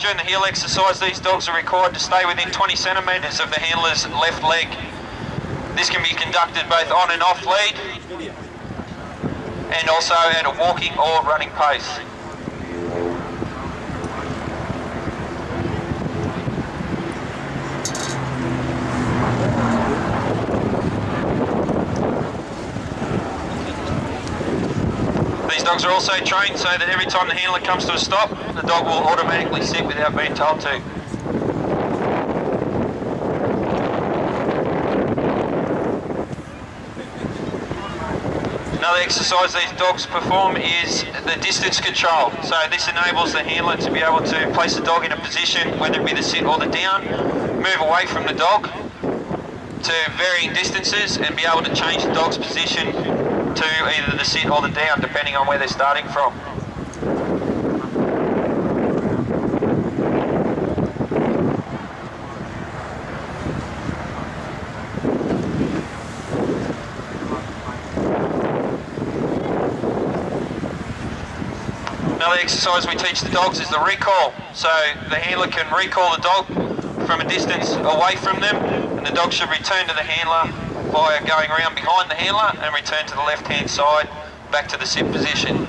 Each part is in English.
During the heel exercise, these dogs are required to stay within 20 centimetres of the handler's left leg. This can be conducted both on and off lead, and also at a walking or running pace. These dogs are also trained so that every time the handler comes to a stop, the dog will automatically sit without being told to. Another exercise these dogs perform is the distance control. So this enables the handler to be able to place the dog in a position, whether it be the sit or the down, move away from the dog to varying distances and be able to change the dog's position to either the sit or the down, depending on where they're starting from. Another exercise we teach the dogs is the recall. So the handler can recall the dog from a distance away from them, and the dog should return to the handler by going around behind the handler and return to the left-hand side back to the sit position.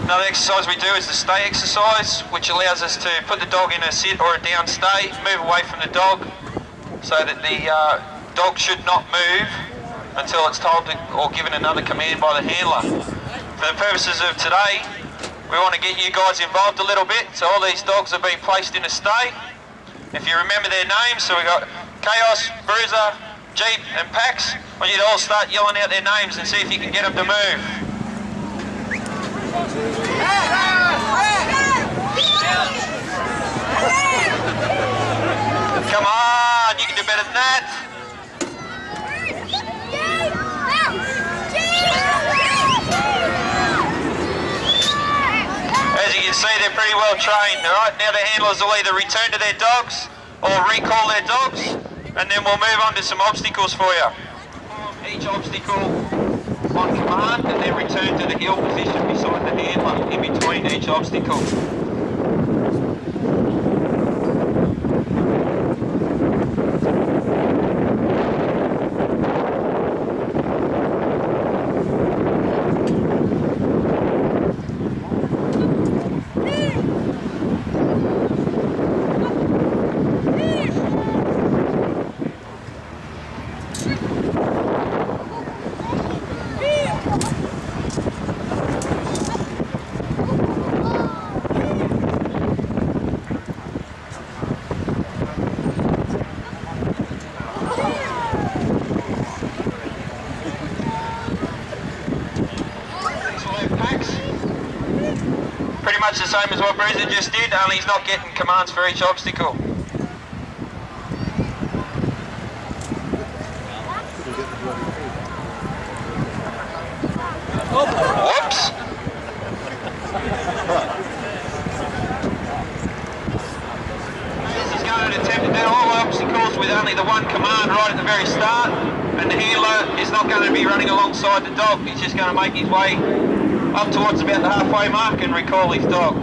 Another exercise we do is the stay exercise, which allows us to put the dog in a sit or a down stay, move away from the dog, so that the dog should not move until it's told to, or given another command by the handler. For the purposes of today, we want to get you guys involved a little bit, so all these dogs are being placed in a stay. If you remember their names, so we've got Chaos, Bruiser, Jeep and Pax. I want you to all start yelling out their names and see if you can get them to move. Come on, you can do better than that. As you can see, they're pretty well trained. Alright, now the handlers will either return to their dogs or recall their dogs, and then we'll move on to some obstacles for you. Each obstacle on command, and then return to the heel position beside the handler in between each obstacle. Pretty much the same as what Bruiser just did, only he's not getting commands for each obstacle. Whoops! He's going to attempt to do all obstacles with only the one command right at the very start, and the handler is not going to be running alongside the dog. He's just going to make his way up towards about the halfway mark and recall his dog.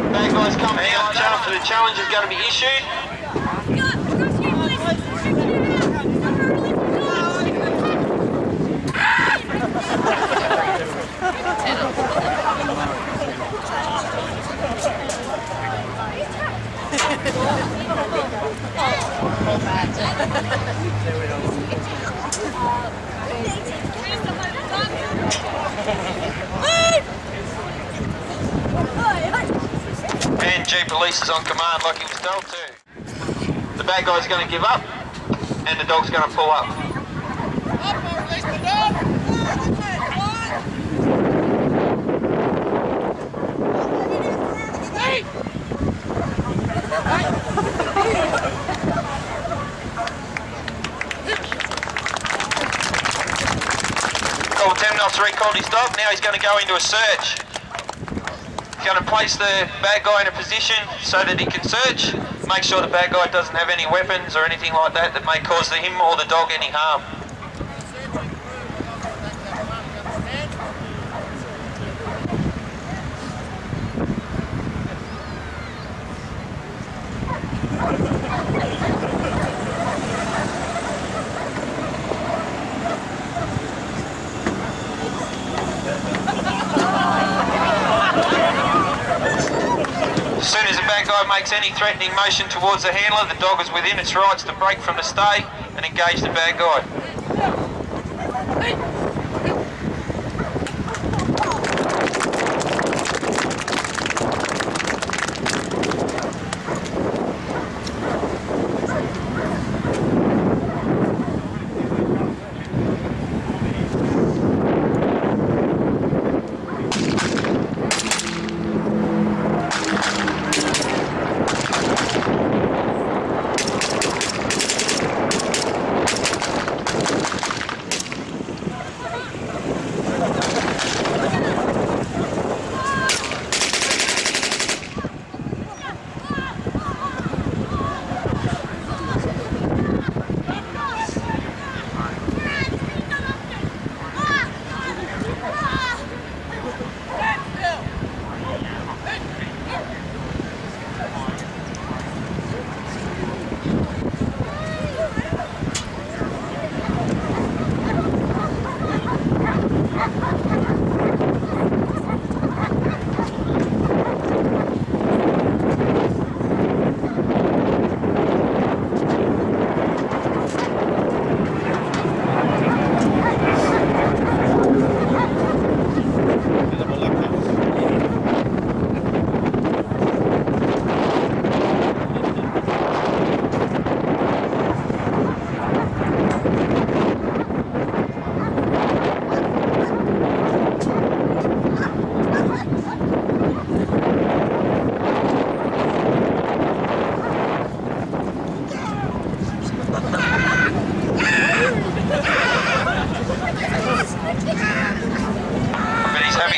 Okay guys, come here, the challenge is going to be issued. And Jeep releases on command like he was told to. The bad guy's going to give up, and the dog's going to pull up. Call 10 Knots recalled his dog. Now he's going to go into a search. He's going to place the bad guy in a position so that he can search. Make sure the bad guy doesn't have any weapons or anything like that that may cause him or the dog any harm. As soon as the bad guy makes any threatening motion towards the handler, the dog is within its rights to break from the stay and engage the bad guy.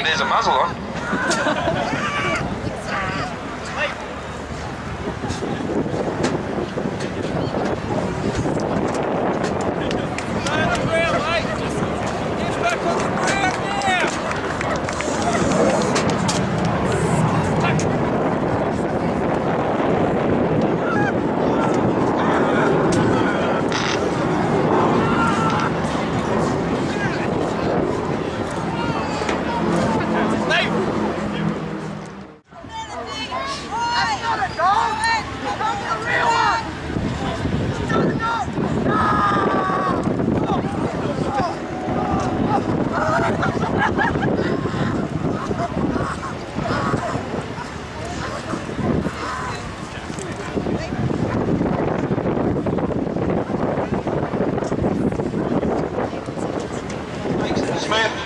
There's a muzzle on.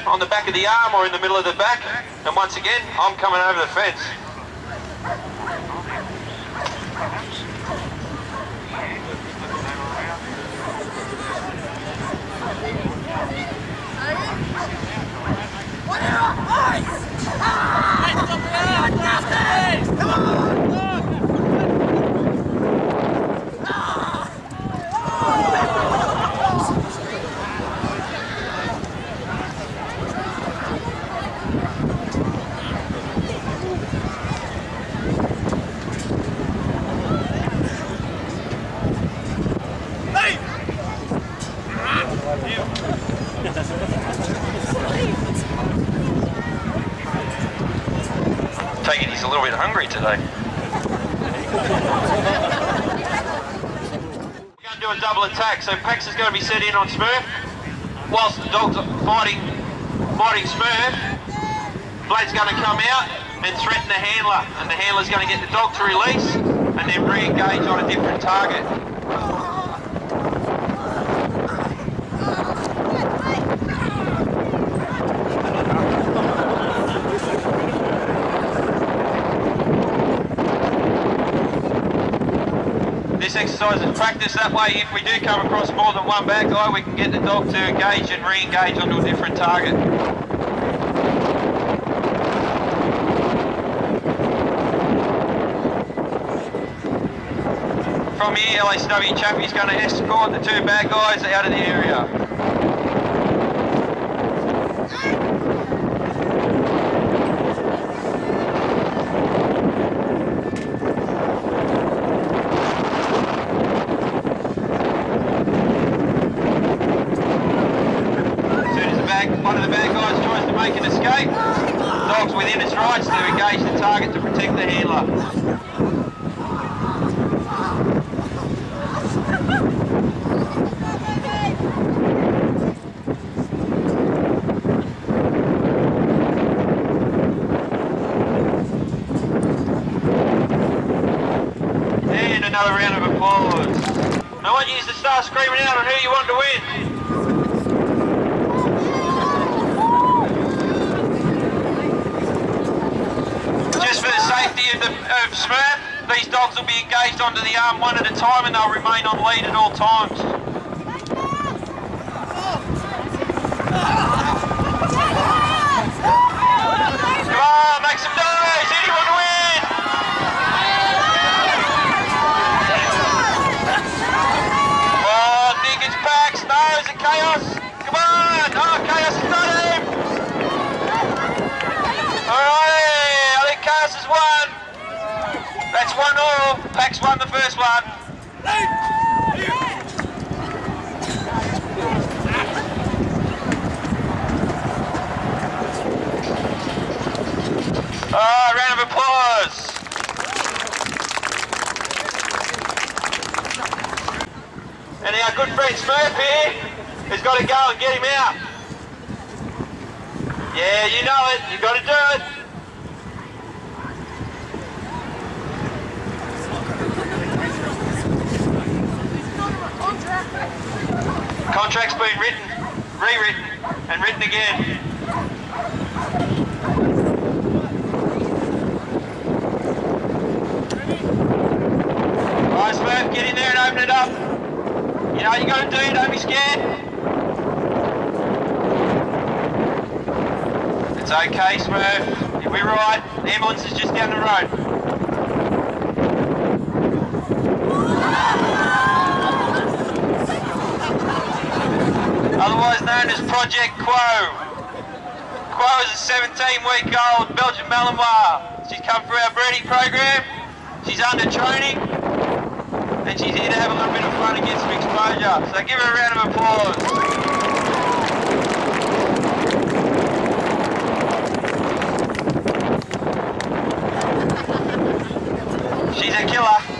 On the back of the arm or in the middle of the back, and once again I'm coming over the fence. Taking he's a little bit hungry today. We're going to do a double attack, so Pax is going to be set in on Smurf whilst the dog's fighting Smurf. Blade's going to come out and threaten the handler, and the handler's going to get the dog to release and then re-engage on a different target. This exercise is practice, that way if we do come across more than one bad guy, we can get the dog to engage and re-engage onto a different target. From here, LSW Chappie's going to escort the two bad guys out of the area. One of the bad guys tries to make an escape. The dog's within its rights to engage the target to protect the handler. And another round of applause. I want you to start screaming out on who you want to win. Of Smurf, these dogs will be engaged onto the arm one at a time and they'll remain on lead at all times. Come on, make some noise! Who do you want to win? Oh, I think it's Pax. No, is it Chaos? Come on! Oh, Chaos has got him! Alright, I think Chaos has won. That's 1-all. Pax won the first one. Oh, round of applause. And our good friend Smurf here has got to go and get him out. Yeah, you know it. You've got to do it. Contract's been written, rewritten, and written again. Alright, Smurf, get in there and open it up. You know what you got to do, don't be scared. It's okay, Smurf. You'll be right. The ambulance is just down the road. Otherwise known as Project Quo. Quo is a 17-week-old Belgian Malinois. She's come through our breeding program, she's under training, and she's here to have a little bit of fun and get some exposure. So give her a round of applause. She's a killer.